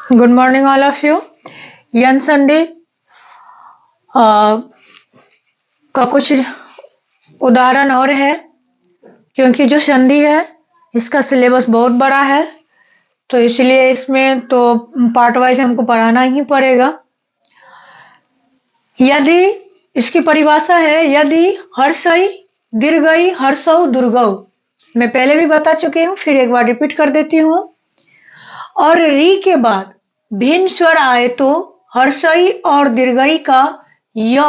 Good morning all of you. N Sunday का कुछ उदाहरण और है, क्योंकि जो संधि है इसका सिलेबस बहुत बड़ा है, तो इसलिए इसमें तो पार्ट वाइज हमको पढ़ाना ही पड़ेगा। यदि इसकी परिभाषा है, यदि हर्षई दीर्घई हर्षौ दुर्गौ, मैं पहले भी बता चुकी हूँ, फिर एक बार रिपीट कर देती हूँ। और री के बाद भिन्न स्वर आए तो हर्षई और दीर्घई का य,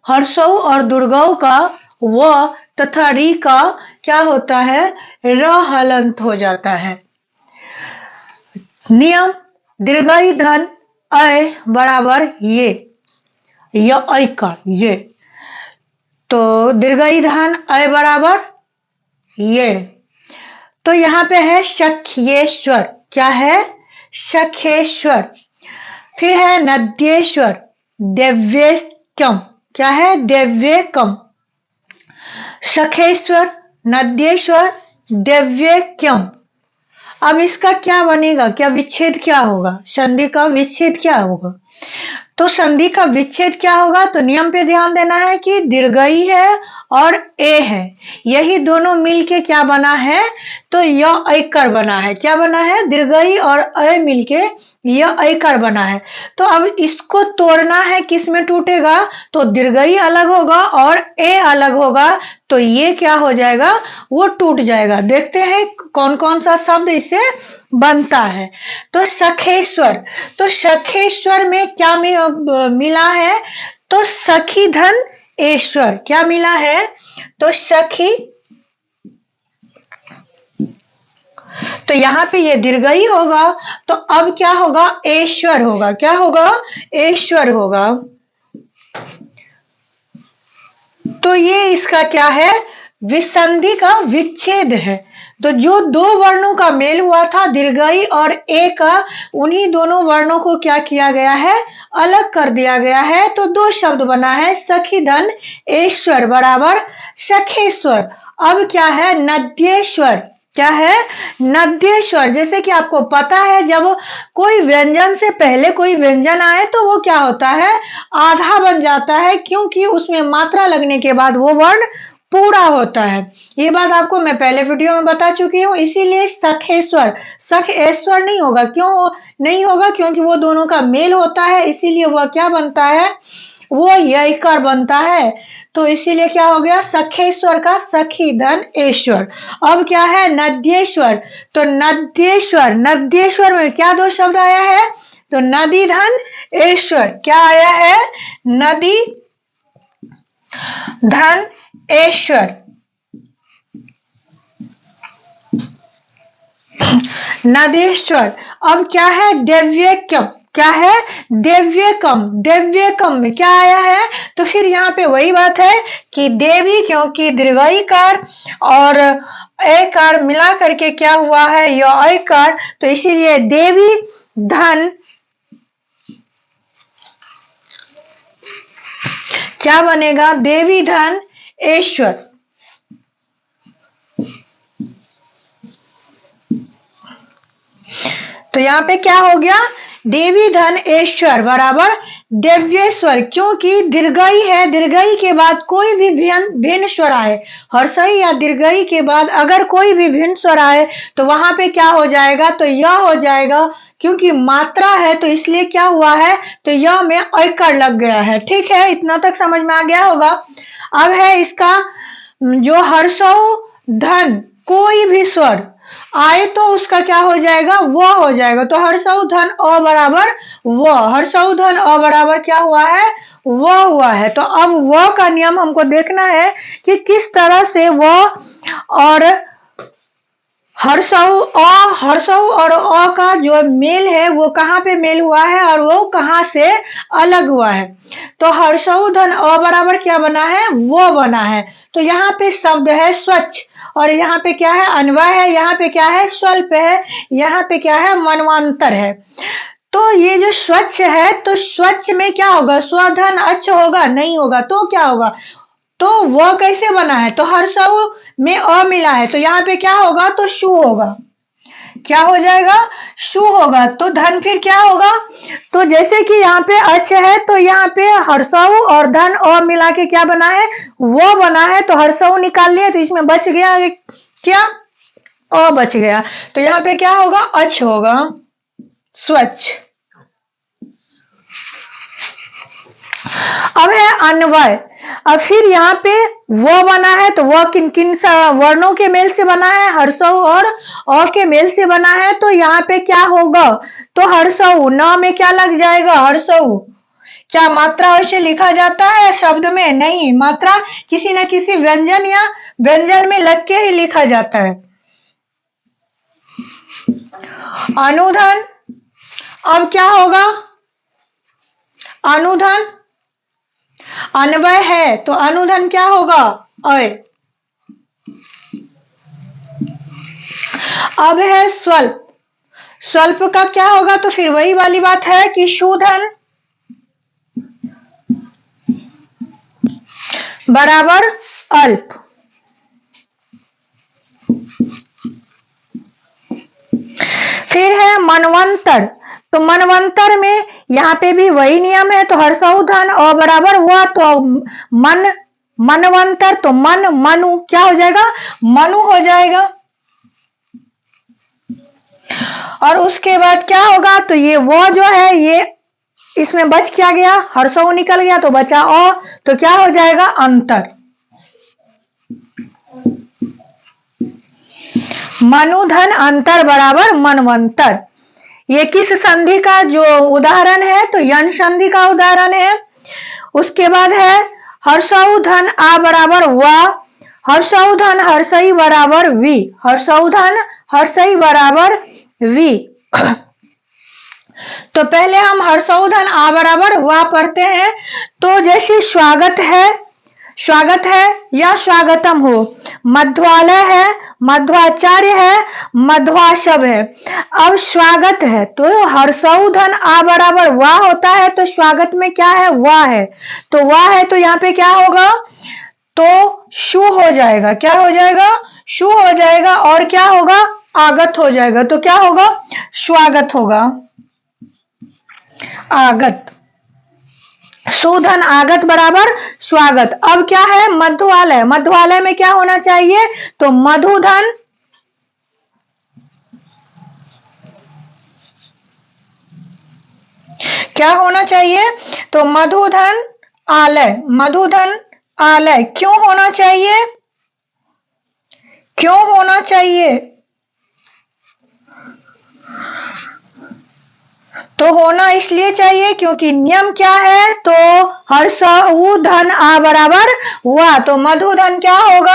हर्षौ और दुर्गौ का व तथा री का क्या होता है, र हलंत हो जाता है। नियम दीर्घई धन अय बराबर ये, य ऐ का ये, तो दीर्घई धन अय बराबर ये। तो यहाँ पे है शख्येश्वर, क्या है, शखेश्वर। फिर है नद्येश्वर, दिव्येकम, क्या है, दिव्येकम। शखेश्वर, नद्येश्वर, दिव्येकम। अब इसका क्या बनेगा, क्या विच्छेद क्या होगा, संधि का विच्छेद क्या होगा? तो संधि का विच्छेद क्या होगा, तो नियम पे ध्यान देना है कि दीर्घई है और ए है, यही दोनों मिलके क्या बना है, तो य ऐकर बना है। क्या बना है, दीर्घई और अ मिलके य ऐकर बना है। तो अब इसको तोड़ना है, किस में टूटेगा, तो दीर्घई अलग होगा और ए अलग होगा, तो ये क्या हो जाएगा, वो टूट जाएगा। देखते हैं कौन कौन सा शब्द इसे बनता है। तो सखेश्वर, तो सखेश्वर में क्या मिला है, तो सखी धन ऐश्वर, क्या मिला है, तो सखी, तो यहाँ पे ये दीर्घई होगा, तो अब क्या होगा, ऐश्वर होगा। क्या होगा, ऐश्वर होगा। तो ये इसका क्या है, विसंधि का विच्छेद है। तो जो दो वर्णों का मेल हुआ था, दीर्घई और ए का, उन्हीं दोनों वर्णों को क्या किया गया है, अलग कर दिया गया है। तो दो शब्द बना है, सखी धन ऐश्वर बराबर सखेश्वर। अब क्या है, नद्येश्वर, क्या है, नद्येश्वर। जैसे कि आपको पता है, जब कोई व्यंजन से पहले कोई व्यंजन आए तो वो क्या होता है, आधा बन जाता है, क्योंकि उसमें मात्रा लगने के बाद वो वर्ण पूरा होता है। ये बात आपको मैं पहले वीडियो में बता चुकी हूँ। इसीलिए सखेश्वर, सखेश्वर नहीं होगा। क्यों नहीं होगा, क्योंकि वो दोनों का मेल होता है, इसीलिए वह क्या बनता है, वो यकार बनता है। तो इसीलिए क्या हो गया, सखेश्वर का सखी धन ऐश्वर। अब क्या है, नद्येश्वर, तो नद्येश्वर, नद्येश्वर में क्या दो शब्द आया है, तो नदी धन ऐश्वर। क्या आया है, नदी धन ऐश्वर, नदेश्वर। अब क्या है, दिव्यकम, क्या है, दिव्यकम, दिव्यकम में क्या आया है, तो फिर यहाँ पे वही बात है कि देवी, क्योंकि दीर्घई कार और ए कार मिला करके क्या हुआ है, य कार, तो इसीलिए देवी धन, क्या बनेगा, देवी धन ऐश्वर। तो यहाँ पे क्या हो गया, देवी धन ऐश्वर बराबर दिव्येश्वर। क्योंकि दीर्घई है, दीर्घई के बाद कोई भी भिन्न स्वर आए, हर्षई या दीर्घई के बाद अगर कोई भी भिन्न स्वर आए तो वहां पे क्या हो जाएगा, तो यह हो जाएगा। क्योंकि मात्रा है तो इसलिए क्या हुआ है, तो यह में ऐकर लग गया है। ठीक है, इतना तक समझ में आ गया होगा। अब है इसका जो हर्षौ धन कोई भी स्वर आए तो उसका क्या हो जाएगा, वो हो जाएगा। तो हर्षौ धन अ बराबर वो, हर्षौ धन अ बराबर क्या हुआ है, वो हुआ है। तो अब वो का नियम हमको देखना है कि किस तरह से वो और हर्षौ और अ का जो मेल है वो कहाँ पे मेल हुआ है और वो कहाँ से अलग हुआ है। तो हर्षौ धन अ बराबर क्या बना है, वो बना है। तो यहाँ पे शब्द है स्वच्छ, और यहाँ पे क्या है, अन्वय है, यहाँ पे क्या है, स्वल्प है, यहाँ पे क्या है, मनवांतर है। तो ये जो स्वच्छ है, तो स्वच्छ में क्या होगा, स्वधन अच्छ होगा, नहीं होगा तो क्या होगा, तो वह कैसे बना है, तो हर्षौ में अ मिला है, तो यहाँ पे क्या होगा, तो शु होगा। क्या हो जाएगा, शु होगा। तो धन फिर क्या होगा, तो जैसे कि यहाँ पे अच है तो यहाँ पे हर्षऊ और धन और मिला के क्या बना है, वो बना है। तो हर्षऊ निकाल लिया तो इसमें बच गया क्या, अ बच गया। तो यहाँ पे क्या होगा, अच होगा, स्वच्छ। अब है अन्वय। अब फिर यहाँ पे वो बना है तो वह किन किन वर्णों के मेल से बना है, हर्षऊ और अ के मेल से बना है। तो यहाँ पे क्या होगा, तो हर्षऊ, न में क्या लग जाएगा, हर्षऊ। क्या मात्रा वैसे लिखा जाता है शब्द में, नहीं, मात्रा किसी न किसी व्यंजन या व्यंजन में लग के ही लिखा जाता है। अनुधन, अब क्या होगा, अनुधन, अन्वय है तो अनुधन क्या होगा, अय। अब है स्वल्प। स्वल्प का क्या होगा, तो फिर वही वाली बात है कि शूधन बराबर अल्प। फिर है मनवंतर। तो मनवंतर में यहाँ पे भी वही नियम है। तो हर्षऊ धन और बराबर हुआ तो मन, मनवंतर, तो मन मनु क्या हो जाएगा, मनु हो जाएगा। और उसके बाद क्या होगा, तो ये वो जो है ये इसमें बच क्या गया, हर्षऊ निकल गया तो बचा अ, तो क्या हो जाएगा, अंतर। मनुधन अंतर बराबर मनवंतर। ये किस संधि का जो उदाहरण है, तो यन संधि का उदाहरण है। उसके बाद है हर्षऊ धन आ बराबर वा, हर्षऊ धन हर्षई बराबर वी, हर्षऊ धन हर्षई बराबर वी। तो पहले हम हर्षऊ धन आ बराबर वा पढ़ते हैं। तो जैसे स्वागत है, स्वागत है या स्वागतम हो, मध्वालय है, मध्वाचार्य है, मध्वाशव है। अब स्वागत है तो हर्षऊ धन आ बराबर वा होता है। तो स्वागत में क्या है, वा है, तो वा है तो यहाँ पे क्या होगा, तो शु हो जाएगा, क्या हो जाएगा, शु हो जाएगा। और क्या होगा, आगत हो जाएगा। तो क्या होगा, स्वागत होगा, आगत। शोधन आगत बराबर स्वागत। अब क्या है, मध्वालय, मध्वालय में क्या होना चाहिए, तो मधुधन, क्या होना चाहिए, तो मधुधन आलय, मधुधन आलय। क्यों होना चाहिए, क्यों होना चाहिए, तो होना इसलिए चाहिए क्योंकि नियम क्या है, तो हर्षऊ धन आ बराबर हुआ। तो मधुधन क्या होगा,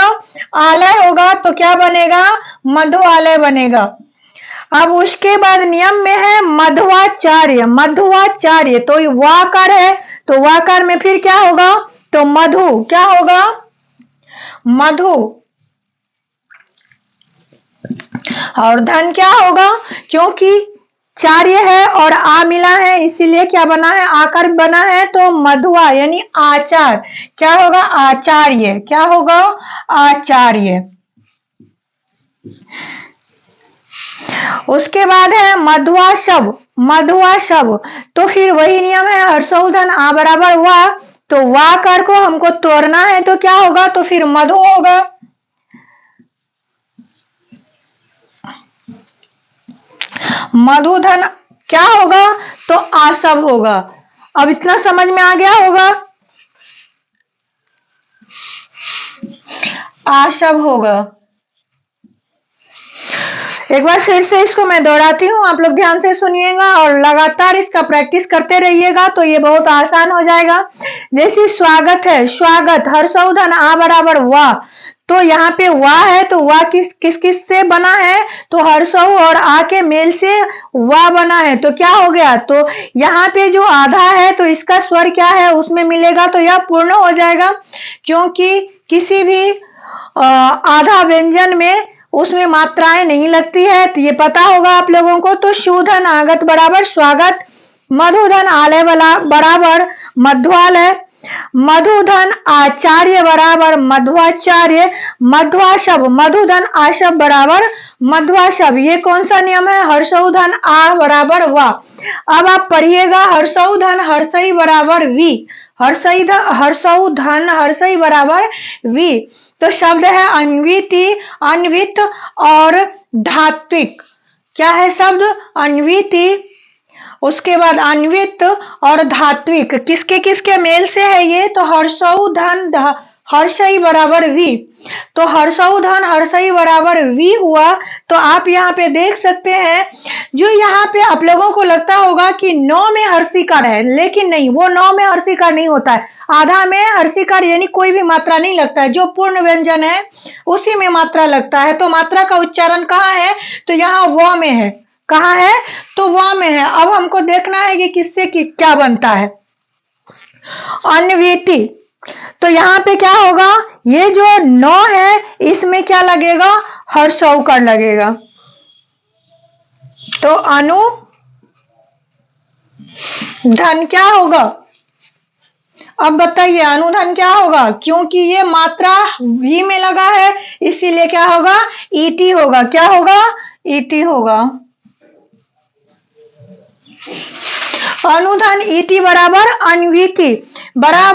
आलय होगा, तो क्या बनेगा, मधुआलय बनेगा। अब उसके बाद नियम में है मध्वाचार्य, मध्वाचार्य, तो वाकार है तो वाकार में फिर क्या होगा, तो मधु, क्या होगा, मधु। और धन क्या होगा, क्योंकि चार्य है और आ मिला है इसीलिए क्या बना है, आकर बना है। तो मधुआ यानी आचार, क्या होगा, आचार्य, क्या होगा, आचार्य। उसके बाद है मध्वाशव, मध्वाशव, तो फिर वही नियम है, हर्षऊ धन आ बराबर हुआ तो वा कर को हमको तोड़ना है तो क्या होगा, तो फिर मधु होगा। मधुधन क्या होगा, तो आसव होगा। अब इतना समझ में आ गया होगा, आशव होगा। एक बार फिर से इसको मैं दोहराती हूँ, आप लोग ध्यान से सुनिएगा और लगातार इसका प्रैक्टिस करते रहिएगा तो ये बहुत आसान हो जाएगा। जैसे स्वागत है, स्वागत, हर्षऊ धन आ बराबर वाह, तो यहाँ पे वाह है तो वाह किस किस किस से बना है, तो हर्षऊ और आ के मेल से वाह बना है। तो क्या हो गया, तो यहाँ पे जो आधा है तो इसका स्वर क्या है उसमें मिलेगा तो यह पूर्ण हो जाएगा, क्योंकि किसी भी आधा व्यंजन में उसमें मात्राएं नहीं लगती है, तो ये पता होगा आप लोगों को। तो शूधन आगत बराबर स्वागत, मधुधन आलय बराबर मध्वालय, मधुधन आचार्य बराबर मध्वाचार्य, मध्वाशब, मधुधन आशब बराबर मध्वाशब। ये कौन सा नियम है? हर्षौधन आ बराबर वा। अब आप पढ़िएगा हर्षौधन हर्षई बराबर वी, हर्षौधन हर्षई बराबर वी। तो शब्द है अन्विति, अन्वित और धात्विक। क्या है शब्द? अन्विति, उसके बाद अन्वित और धात्विक। किसके किसके मेल से है ये? तो हर्षौधन हर्षई बराबर वी। तो हर्षौधन हर्षई बराबर वी हुआ। तो आप यहाँ पे देख सकते हैं, जो यहाँ पे आप लोगों को लगता होगा कि 9 में हर्षिकार है, लेकिन नहीं, वो 9 में हर्षिकार नहीं होता है। आधा में हर्षिकार यानी कोई भी मात्रा नहीं लगता है, जो पूर्ण व्यंजन है उसी में मात्रा लगता है। तो मात्रा का उच्चारण कहाँ है? तो यहाँ व में है। कहाँ है? तो व में है। अब हमको देखना है कि किससे क्या बनता है। अन्विति, तो यहाँ पे क्या होगा? ये जो 9 है इसमें क्या लगेगा? हर्षौकार लगेगा। तो अनु धन क्या होगा? अब बताइए अनुधन क्या होगा? क्योंकि ये मात्रा वी में लगा है इसीलिए क्या होगा? ईटी होगा। क्या होगा? ईटी होगा। अनुधन ईटी बराबर अन्विति। बड़ा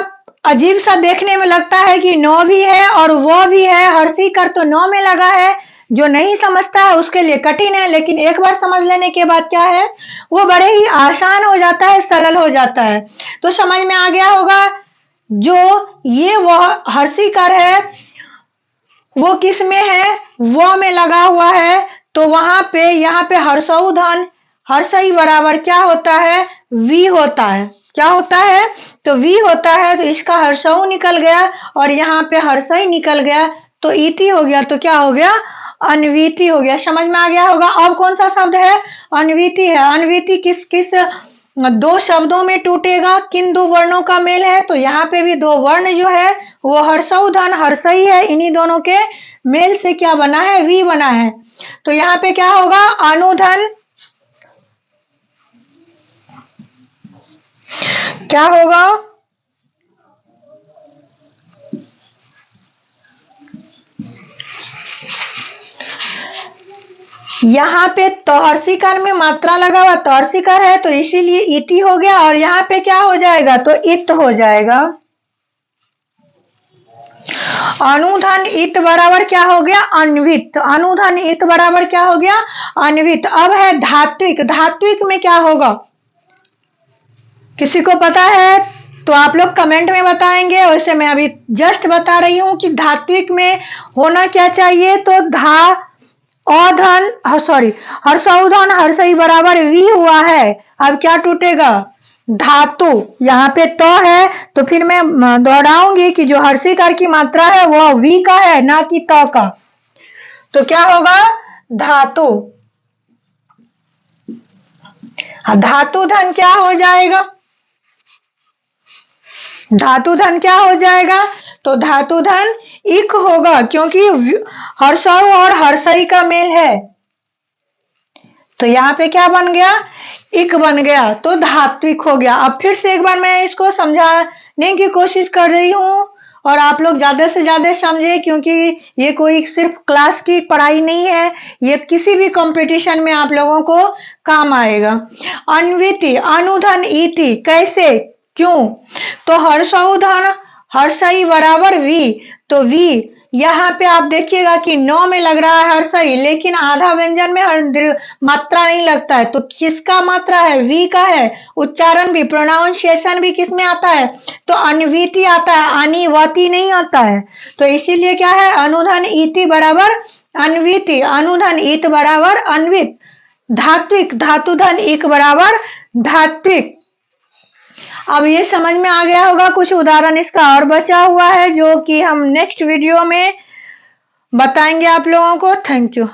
अजीब सा देखने में लगता है कि 9 भी है और वो भी है, हर्षिकार तो 9 में लगा है। जो नहीं समझता है उसके लिए कठिन है, लेकिन एक बार समझ लेने के बाद क्या है, वो बड़े ही आसान हो जाता है, सरल हो जाता है। तो समझ में आ गया होगा। जो ये वह हर्षिकार है वो किस में है? वो में लगा हुआ है। तो वहां पे यहाँ पे हर्षौधन हर्षई बराबर क्या होता है? वी होता है। क्या होता है? तो वी होता है। तो इसका हर्षऊ निकल गया और यहाँ पे हर्षई निकल गया, तो ईटी हो गया। तो क्या हो गया? अन्विति हो गया। समझ में आ गया होगा। अब कौन सा शब्द है? अन्विति है। अन्विति किस किस 2 शब्दों में टूटेगा? किन 2 वर्णों का मेल है? तो यहाँ पे भी 2 वर्ण जो है वो हर्षौधन हर्षई है। इन्हीं दोनों के मेल से क्या बना है? वी बना है। तो यहाँ पे क्या होगा? अनुधन क्या होगा? यहाँ पे तहर्षिकार में मात्रा लगा हुआ तहर्षिकार है तो इसीलिए इति हो गया, और यहाँ पे क्या हो जाएगा? तो इत हो जाएगा। अनुधन इत बराबर क्या हो गया? अन्वित। अनुधन इत बराबर क्या हो गया? अन्वित। अब है धात्विक। धात्विक में क्या होगा? किसी को पता है तो आप लोग कमेंट में बताएंगे। वैसे मैं अभी जस्ट बता रही हूं कि धात्विक में होना क्या चाहिए। तो औधन सॉरी हर्षौधन हर्षई बराबर वी हुआ है। अब क्या टूटेगा? धातु। यहाँ पे तो है तो फिर मैं दोहराऊंगी कि जो हर्षिकार की मात्रा है वह वी का है, ना कि त का। तो क्या होगा? धातु। धातु धन क्या हो जाएगा? धातु धन क्या हो जाएगा? तो धातु धन इक होगा, क्योंकि हर्षौ और हर्षई का मेल है। तो यहाँ पे क्या बन गया? इक बन गया। तो धात्विक हो गया। अब फिर से एक बार मैं इसको समझाने की कोशिश कर रही हूँ और आप लोग ज्यादा से ज्यादा समझे, क्योंकि ये कोई सिर्फ क्लास की पढ़ाई नहीं है, ये किसी भी कंपटीशन में आप लोगों को काम आएगा। अन्विति अनुधन इति कैसे? क्यों? तो हर्षौधन हर्षई बराबर वी। तो वी यहाँ पे आप देखिएगा कि 9 में लग रहा है हर्षई, लेकिन आधा व्यंजन में मात्रा नहीं लगता है। तो किसका मात्रा है? वी का है। उच्चारण भी प्रोनाउंसिएशन भी किस में आता है? तो अन्विति आता है, अनिवति नहीं आता है। तो इसीलिए क्या है? अनुधन इति बराबर अन्विति, अनुधन इत बराबर अन्वित। धात्विक धातुधन इक बराबर धात्विक। अब ये समझ में आ गया होगा। कुछ उदाहरण इसका और बचा हुआ है जो कि हम नेक्स्ट वीडियो में बताएंगे आप लोगों को। Thank you.